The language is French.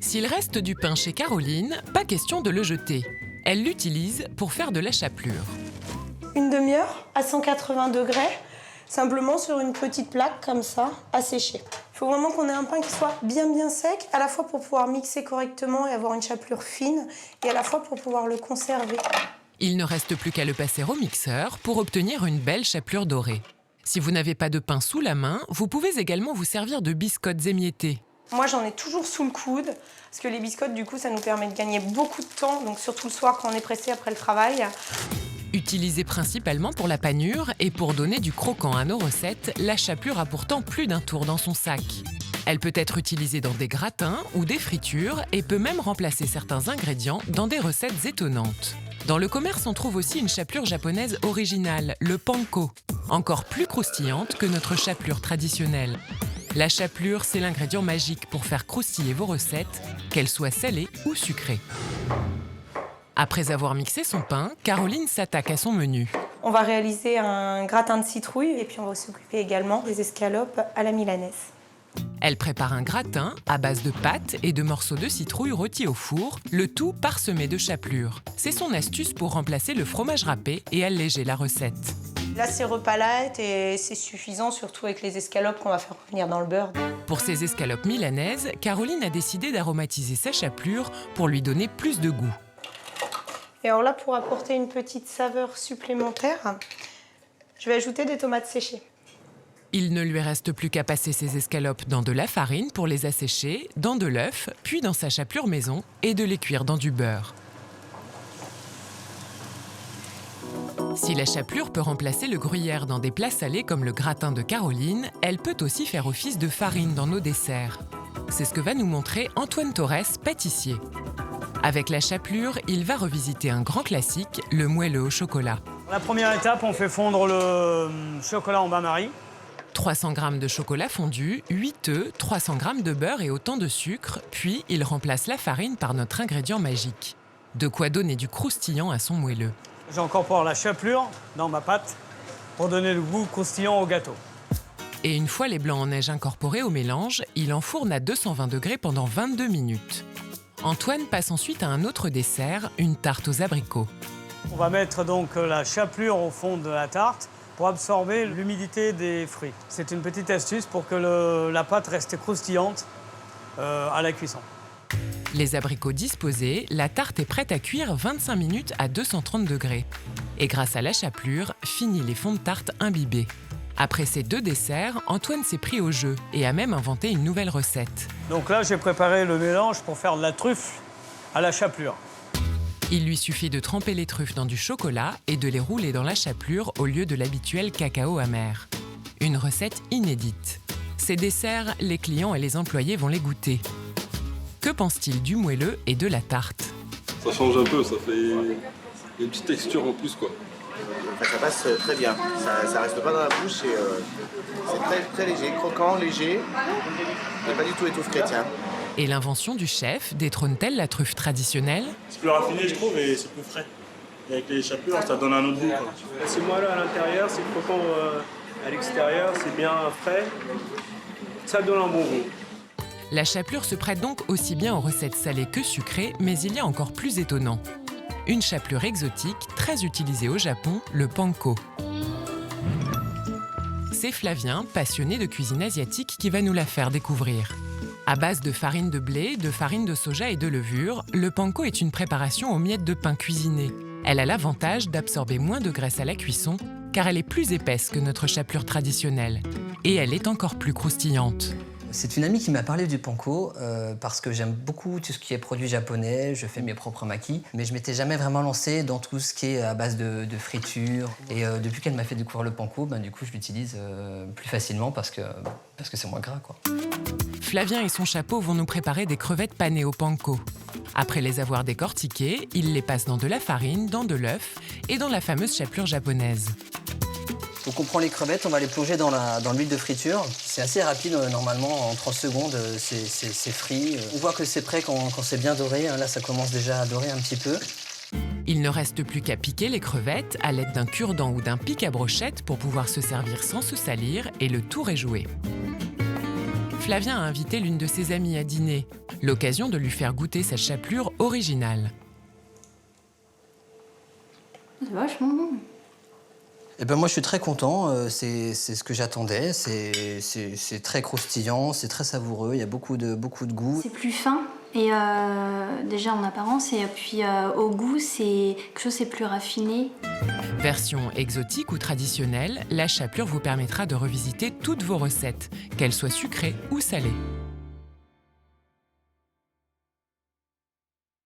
S'il reste du pain chez Caroline, pas question de le jeter. Elle l'utilise pour faire de la chapelure. Une demi-heure à 180 degrés, simplement sur une petite plaque comme ça, à sécher. Il faut vraiment qu'on ait un pain qui soit bien sec, à la fois pour pouvoir mixer correctement et avoir une chapelure fine, et à la fois pour pouvoir le conserver. Il ne reste plus qu'à le passer au mixeur pour obtenir une belle chapelure dorée. Si vous n'avez pas de pain sous la main, vous pouvez également vous servir de biscottes émiettées. Moi, j'en ai toujours sous le coude, parce que les biscottes, du coup, ça nous permet de gagner beaucoup de temps, donc surtout le soir quand on est pressé après le travail. Utilisée principalement pour la panure et pour donner du croquant à nos recettes, la chapelure a pourtant plus d'un tour dans son sac. Elle peut être utilisée dans des gratins ou des fritures et peut même remplacer certains ingrédients dans des recettes étonnantes. Dans le commerce, on trouve aussi une chapelure japonaise originale, le panko, encore plus croustillante que notre chapelure traditionnelle. La chapelure, c'est l'ingrédient magique pour faire croustiller vos recettes, qu'elles soient salées ou sucrées. Après avoir mixé son pain, Caroline s'attaque à son menu. On va réaliser un gratin de citrouille et puis on va s'occuper également des escalopes à la milanaise. Elle prépare un gratin à base de pâtes et de morceaux de citrouille rôtis au four, le tout parsemé de chapelure. C'est son astuce pour remplacer le fromage râpé et alléger la recette. Là, c'est repas light et c'est suffisant, surtout avec les escalopes qu'on va faire revenir dans le beurre. Pour ces escalopes milanaises, Caroline a décidé d'aromatiser sa chapelure pour lui donner plus de goût. Et alors là, pour apporter une petite saveur supplémentaire, je vais ajouter des tomates séchées. Il ne lui reste plus qu'à passer ses escalopes dans de la farine pour les assécher, dans de l'œuf, puis dans sa chapelure maison et de les cuire dans du beurre. Si la chapelure peut remplacer le gruyère dans des plats salés comme le gratin de Caroline, elle peut aussi faire office de farine dans nos desserts. C'est ce que va nous montrer Antoine Torres, pâtissier. Avec la chapelure, il va revisiter un grand classique, le moelleux au chocolat. La première étape, on fait fondre le chocolat en bain-marie. 300 g de chocolat fondu, 8 œufs, 300 g de beurre et autant de sucre, puis il remplace la farine par notre ingrédient magique. De quoi donner du croustillant à son moelleux. J'incorpore la chapelure dans ma pâte pour donner le goût croustillant au gâteau. Et une fois les blancs en neige incorporés au mélange, il enfourne à 220 degrés pendant 22 minutes. Antoine passe ensuite à un autre dessert, une tarte aux abricots. On va mettre donc la chapelure au fond de la tarte pour absorber l'humidité des fruits. C'est une petite astuce pour que la pâte reste croustillante à la cuisson. Les abricots disposés, la tarte est prête à cuire 25 minutes à 230 degrés. Et grâce à la chapelure, fini les fonds de tarte imbibés. Après ces deux desserts, Antoine s'est pris au jeu et a même inventé une nouvelle recette. Donc là, j'ai préparé le mélange pour faire de la truffe à la chapelure. Il lui suffit de tremper les truffes dans du chocolat et de les rouler dans la chapelure au lieu de l'habituel cacao amer. Une recette inédite. Ces desserts, les clients et les employés vont les goûter. Que pense-t-il du moelleux et de la tarte? Ça change un peu, ça fait une petite texture en plus, quoi. Ça passe très bien, ça reste pas dans la bouche et c'est très léger, croquant, léger, et pas du tout étouffe chrétien. Et l'invention du chef détrône-t-elle la truffe traditionnelle? C'est plus raffiné, je trouve, et c'est plus frais. Et avec les chapelures, ça donne un autre goût, quoi. C'est moelleux à l'intérieur, c'est croquant à l'extérieur, c'est bien frais. Ça donne un bon goût. La chapelure se prête donc aussi bien aux recettes salées que sucrées, mais il y a encore plus étonnant. Une chapelure exotique très utilisée au Japon, le panko. C'est Flavien, passionné de cuisine asiatique, qui va nous la faire découvrir. À base de farine de blé, de farine de soja et de levure, le panko est une préparation aux miettes de pain cuisinées. Elle a l'avantage d'absorber moins de graisse à la cuisson, car elle est plus épaisse que notre chapelure traditionnelle. Et elle est encore plus croustillante. C'est une amie qui m'a parlé du panko parce que j'aime beaucoup tout ce qui est produit japonais, je fais mes propres makis, mais je m'étais jamais vraiment lancé dans tout ce qui est à base de friture. Et depuis qu'elle m'a fait découvrir le panko, du coup je l'utilise plus facilement parce que c'est moins gras, quoi. Flavien et son chapeau vont nous préparer des crevettes panées au panko. Après les avoir décortiquées, ils les passent dans de la farine, dans de l'œuf et dans la fameuse chapelure japonaise. Donc on prend les crevettes, on va les plonger dans l'huile de friture. C'est assez rapide, normalement, en 30 secondes, c'est frit. On voit que c'est prêt quand c'est bien doré. Là, ça commence déjà à dorer un petit peu. Il ne reste plus qu'à piquer les crevettes à l'aide d'un cure-dent ou d'un pic à brochette pour pouvoir se servir sans se salir et le tour est joué. Flavien a invité l'une de ses amies à dîner, l'occasion de lui faire goûter sa chapelure originale. C'est vachement bon. Eh ben moi je suis très content, c'est ce que j'attendais, c'est très croustillant, c'est très savoureux, il y a beaucoup de goût. C'est plus fin, et déjà en apparence, et puis au goût, c'est quelque chose c'est plus raffiné. Version exotique ou traditionnelle, la chapelure vous permettra de revisiter toutes vos recettes, qu'elles soient sucrées ou salées.